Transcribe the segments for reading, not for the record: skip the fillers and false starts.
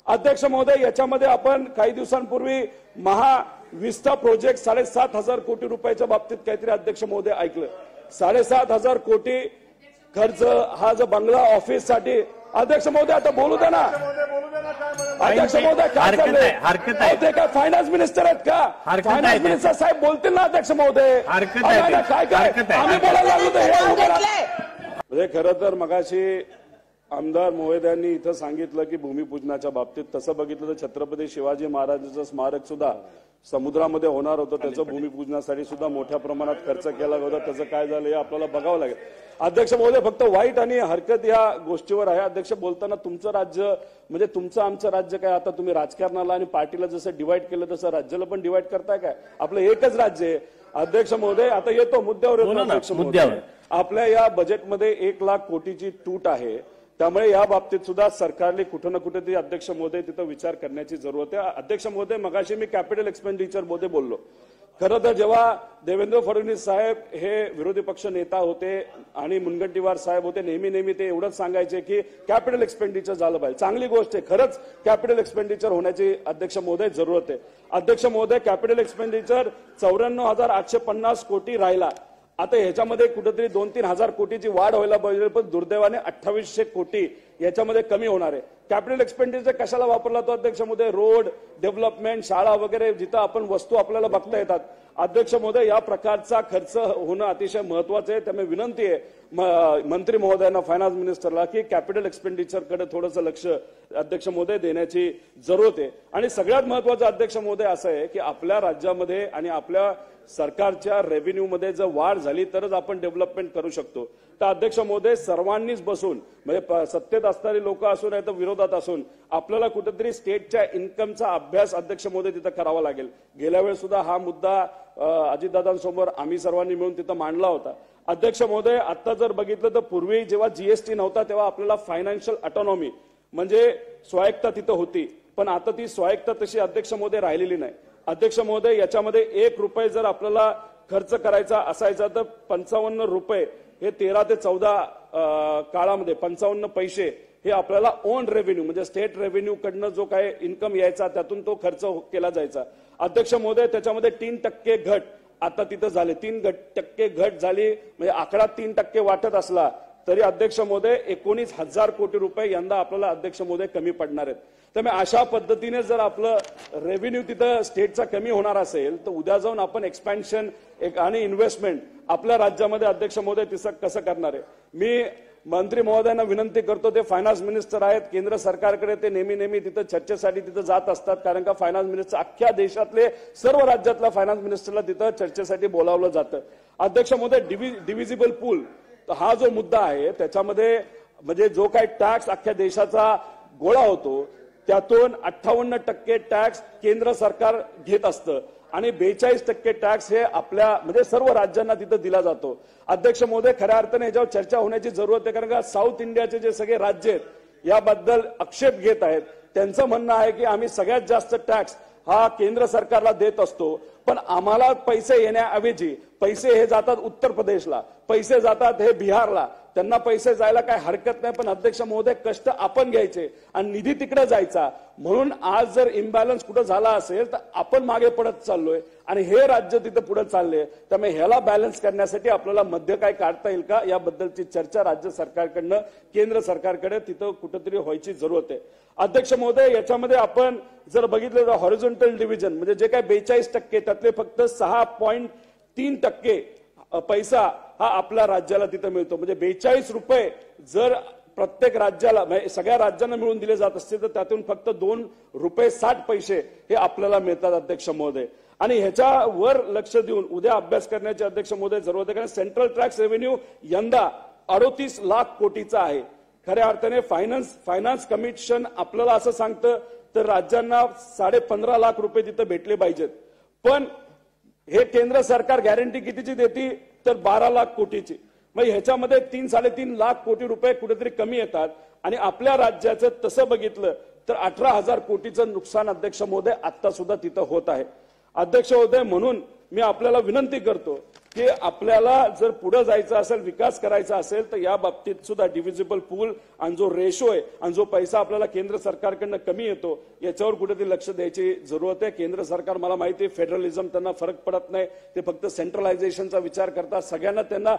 अध्यक्ष महोदय, याच्यामध्ये आपण काही दिवसांपूर्वी महाविस्ता प्रोजेक्ट 7,500 कोटी रुपयाच्या बाबतीत काहीतरी अध्यक्ष महोदय ऐकलं. 7,500 कोटी खर्च हा जो बंगला ऑफिस साठी. अध्यक्ष महोदय आता बोलू द्या ना. अध्यक्ष महोदय काय चाललंय? ते काय फायनान्स मिनिस्टर आहेत का? फायनान्स मिनिस्टर साहेब बोलतील ना अध्यक्ष महोदय. काय काय आम्ही बोलायला लागलो म्हणजे खरं तर मगाशी आमदार महोदयांनी इथं सांगितलं की भूमिपूजनाच्या बाबतीत तसं बघितलं तर छत्रपती शिवाजी महाराजांचं स्मारक सुद्धा समुद्रामध्ये होणार होतं. त्याचं भूमिपूजनासाठी सुद्धा मोठ्या प्रमाणात खर्च केला होता. त्याचं काय झालं हे आपल्याला बघावं लागेल. अध्यक्ष महोदय, फक्त वाईट आणि हरकत या गोष्टीवर आहे. अध्यक्ष बोलताना तुमचं राज्य म्हणजे तुमचं आमचं राज्य काय, आता तुम्ही राजकारणाला आणि पार्टीला जसं डिवाइड केलं तसं राज्याला पण डिवाइड करताय काय? आपलं एकच राज्य आहे. अध्यक्ष महोदय आता येतो मुद्द्यावर येतो. अध्यक्ष महोदय, आपल्या या बजेटमध्ये 1,00,000 कोटीची तूट आहे. त्यामुळे या बाबतीत सुद्धा सरकारने कुठं ना कुठेतरी अध्यक्ष महोदय तिथं विचार करण्याची जरूरत आहे. अध्यक्ष महोदय, मगाशी मी कॅपिटल एक्सपेंडिचर मध्ये बोललो. खरं तर जेव्हा देवेंद्र फडणवीस साहेब हे विरोधी पक्ष नेता होते आणि मुनगंटीवार साहेब होते, नेहमी ते एवढंच सांगायचे की कॅपिटल एक्सपेंडिचर झालं पाहिजे. चांगली गोष्ट आहे, खरंच कॅपिटल एक्सपेंडिचर होण्याची अध्यक्ष महोदय जरूरत आहे. अध्यक्ष महोदय, कॅपिटल एक्सपेंडिचर 94,850 कोटी राहिला. आता ह्याच्यामध्ये कुठेतरी 2-3 हजार कोटीची वाढ व्हायला पाहिजे, पण दुर्दैवाने 2800 कोटी याच्यामध्ये कमी होणार आहे. कॅपिटल एक्सपेंडिचर कशाला वापरला तो अध्यक्ष महोदय? रोड डेव्हलपमेंट, शाळा वगैरे जिथं आपण वस्तू आपल्याला बघता येतात. अध्यक्ष महोदय, या प्रकारचा खर्च होणं अतिशय महत्वाचं आहे. त्यामुळे विनंती आहे मंत्री महोदयांना, फायनान्स मिनिस्टरला की कॅपिटल एक्सपेंडिचरकडे थोडंसं लक्ष अध्यक्ष महोदय देण्याची जरूरत आहे. आणि सगळ्यात महत्वाचं अध्यक्ष महोदय असं आहे की आपल्या राज्यामध्ये आणि आपल्या सरकारच्या रेव्हेन्यू मध्ये जर वाढ झाली तरच आपण डेव्हलपमेंट करू शकतो. तर अध्यक्ष महोदय, सर्वांनीच बसून म्हणजे सत्तेत असणारी लोक असून नाही तर विरोधात असून आपल्याला कुठेतरी स्टेटच्या इन्कमचा अभ्यास अध्यक्ष महोदय तिथं करावा लागेल. गेल्या वेळेस सुद्धा हा मुद्दा अजितदादांसमोर आम्ही सर्वांनी मिळून तिथं मांडला होता. अध्यक्ष महोदय, आता जर बघितलं तर पूर्वी जेव्हा जीएसटी नव्हता तेव्हा आपल्याला फायनान्शियल ऑटोनॉमी म्हणजे स्वायत्ता तिथं होती, पण आता ती स्वायत्ता तशी अध्यक्ष महोदय राहिलेली नाही. अध्यक्ष महोदय, याच्यामध्ये 1 रुपये जर आपल्याला खर्च करायचा असायचा तर 55 रुपये हे 13 ते 14 काळामध्ये 55 पैसे हे आपल्याला ओन रेव्हेन्यू म्हणजे स्टेट रेव्हेन्यू कडनं जो काय इन्कम यायचा त्यातून तो खर्च केला जायचा. अध्यक्ष महोदय, त्याच्यामध्ये 3% घट आता तिथं झाले. 3% घट झाली म्हणजे आकडा 3% वाटत असला तरी अध्यक्ष महोदय 19,000 कोटी रुपये यंदा आपल्याला अध्यक्ष महोदय कमी पडणार आहेत. त्यामुळे अशा पद्धतीने जर आपलं रेव्हेन्यू तिथं स्टेटचा कमी होणार असेल तर उद्या जाऊन आपण एक्सपॅन्शन आणि इन्व्हेस्टमेंट आपल्या राज्यामध्ये अध्यक्ष महोदय कसं करणार आहे? मी मंत्री महोदयांना विनंती करतो, ते फायनान्स मिनिस्टर आहेत केंद्र सरकारकडे, ते नेहमी तिथं चर्चेसाठी तिथं जात असतात. कारण का फायनान्स मिनिस्टर अख्ख्या देशातले सर्व राज्यातल्या फायनान्स मिनिस्टरला तिथं चर्चेसाठी बोलावलं जातं. अध्यक्ष महोदय, डिव्हिजिबल पूल हा जो मुद्दा आहे त्याच्यामध्ये म्हणजे जो काही टॅक्स अख्ख्या देशाचा गोळा होतो त्यातून 58% टॅक्स केंद्र सरकार घेत असतं आणि 42% टॅक्स हे आपल्या म्हणजे सर्व राज्यांना तिथं दिला जातो. अध्यक्ष महोदय, खऱ्या अर्थाने याच्यावर चर्चा होण्याची जरूरत आहे. कारण का साऊथ इंडियाचे जे सगळे राज्य आहेत याबद्दल आक्षेप घेत आहेत. त्यांचं म्हणणं आहे की आम्ही सगळ्यात जास्त टॅक्स हा केंद्र सरकारला देत असतो, पण आम्हाला पैसे येण्याऐवजी पैसे हे जातात उत्तर प्रदेशला, पैसे जातात हे बिहारला. त्यांना पैसे जायला काय हरकत नाही, पण अध्यक्ष महोदय कष्ट आपण घ्यायचे आणि निधी तिकडे जायचा. म्हणून आज जर इम्बॅलन्स कुठं झाला असेल तर आपण मागे पडत चाललोय आणि हे राज्य तिथं पुढे चालले. त्यामुळे ह्याला बॅलन्स करण्यासाठी आपल्याला मध्य काय काढता येईल का याबद्दलची चर्चा राज्य सरकारकडनं केंद्र सरकारकडे तिथं कुठेतरी व्हायची जरूरत आहे. अध्यक्ष महोदय, याच्यामध्ये आपण जर बघितलं तर हॉरिझॉन्टल डिव्हिजन म्हणजे जे काय 42% त्यातले फक्त 6.3% पैसा हा आपल्या राज्याला तिथं मिळतो. म्हणजे 42 रुपये जर प्रत्येक राज्याला म्हणजे सगळ्या राज्यांना मिळून दिले जात असते तर त्यातून फक्त 2 रुपये 60 पैसे हे आपल्याला मिळतात अध्यक्ष महोदय. आणि ह्याच्यावर लक्ष देऊन उद्या अभ्यास करण्याची अध्यक्ष महोदय जरूरत आहे. कारण सेंट्रल टॅक्स रेव्हेन्यू यंदा 38 लाख कोटीचा आहे. खऱ्या अर्थाने फायनान्स कमिशन आपल्याला असं सांगतं तर राज्यांना 15.5 लाख रुपये तिथं भेटले पाहिजेत, पण हे केंद्र सरकार गॅरंटी कितीची देते तर 12 लाख कोटीची. मग ह्याच्यामध्ये 3-3.5 लाख कोटी रुपये कुठेतरी कमी येतात आणि आपल्या राज्याचं तसं बघितलं तर 18,000 कोटीचं नुकसान अध्यक्ष महोदय आता सुद्धा तिथं होत आहे. अध्यक्ष महोदय, म्हणून मी आपल्याला विनंती करतो की आपल्याला जर पुढे जायचं असेल, विकास करायचा असेल, तर या बाबतीत सुद्धा डिव्हिजिबल पूल आणि जो रेशो आहे आणि जो पैसा आपल्याला केंद्र सरकारकडनं कमी येतो याच्यावर कुठेतरी लक्ष द्यायची जरूरत आहे. केंद्र सरकार, मला माहिती आहे फेडरलिझम त्यांना फरक पडत नाही, ते फक्त सेंट्रलायझेशनचा विचार करतात. सगळ्यांना त्यांना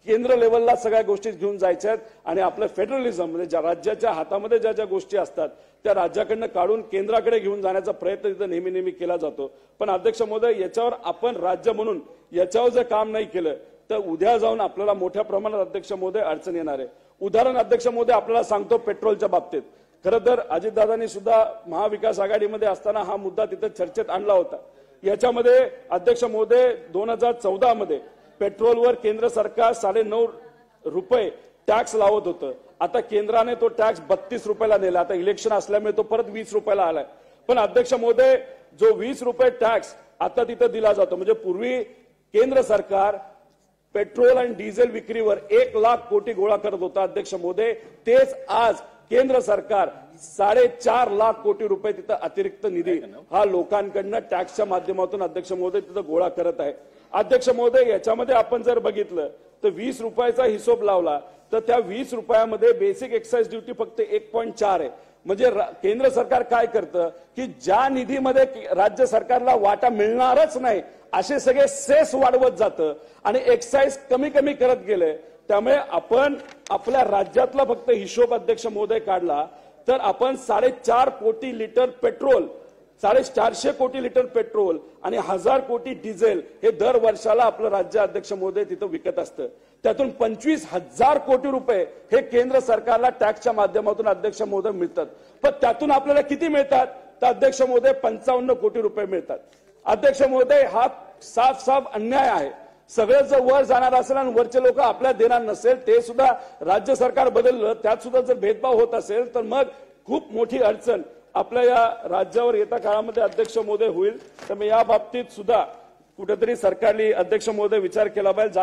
केंद्र लेवलला सगळ्या गोष्टी घेऊन जायच्या आहेत आणि आपलं फेडरलिझम म्हणजे ज्या राज्याच्या हातामध्ये ज्या ज्या गोष्टी असतात त्या राज्याकडनं काढून केंद्राकडे घेऊन जाण्याचा प्रयत्न तिथं नेहमी केला जातो. पण अध्यक्ष महोदय, याच्यावर आपण राज्य म्हणून याच्यावर जर काम नाही केलं तर उद्या जाऊन आपल्याला मोठ्या प्रमाणात अध्यक्ष महोदय अडचण येणार आहे. उदाहरण अध्यक्ष महोदय आपल्याला सांगतो पेट्रोलच्या बाबतीत. खरं तर अजितदादांनी सुद्धा महाविकास आघाडीमध्ये असताना हा मुद्दा तिथे चर्चेत आणला होता. याच्यामध्ये अध्यक्ष महोदय 2014 मध्ये पेट्रोलवर केंद्र सरकार 9.5 रुपये टॅक्स लावत होतं. आता केंद्राने तो टॅक्स 32 रुपयाला नेला. आता इलेक्शन असल्यामुळे तो परत 20 रुपयाला आलाय. पण अध्यक्ष महोदय, जो 20 रुपये टॅक्स आता तिथं दिला जातो, म्हणजे पूर्वी केंद्र सरकार पेट्रोल आणि डिझेल विक्रीवर 1 लाख कोटी गोळा करत होता अध्यक्ष महोदय, तेच आज केंद्र सरकार 4.5 लाख कोटी रुपये तिथं अतिरिक्त निधी हा लोकांकडनं टॅक्सच्या माध्यमातून अध्यक्ष महोदय तिथं गोळा करत आहे. अध्यक्ष महोदय, याच्यामध्ये आपण जर बघितलं तर 20 रुपयाचा हिशोब लावला तर त्या 20 रुपयामध्ये बेसिक एक्साइज ड्युटी फक्त 1.4 आहे. म्हणजे केंद्र सरकार काय करतं की ज्या निधीमध्ये राज्य सरकारला वाटा मिळणारच नाही असे सगळे सेस वाढवत जातं आणि एक्साइज कमी करत गेले. त्यामुळे आपण आपल्या राज्यातला फक्त हिशोब अध्यक्ष महोदय काढला तर आपण 4.5 कोटी लिटर पेट्रोल, 450 कोटी लिटर पेट्रोल आणि 1000 कोटी डिझेल हे दर वर्षाला आपलं राज्य अध्यक्ष महोदय तिथं विकत असतं. त्यातून 25,000 कोटी रुपये हे केंद्र सरकारला टॅक्सच्या माध्यमातून अध्यक्ष महोदय मिळतात. पण त्यातून आपल्याला किती मिळतात तर अध्यक्ष महोदय 55 कोटी रुपये मिळतात. अध्यक्ष महोदय, हा साफ अन्याय आहे. सगळं जर वर जाणार असेल आणि वरचे लोक आपल्याला देणार नसेल, ते सुद्धा राज्य सरकार बदललं, त्यात सुद्धा जर भेदभाव होत असेल तर मग खूप मोठी अडचण आपल्या या राज्यावर येत्या काळामध्ये अध्यक्ष महोदय होईल. तर मी या बाबतीत सुद्धा कुठेतरी सरकारने अध्यक्ष महोदय विचार केला पाहिजे.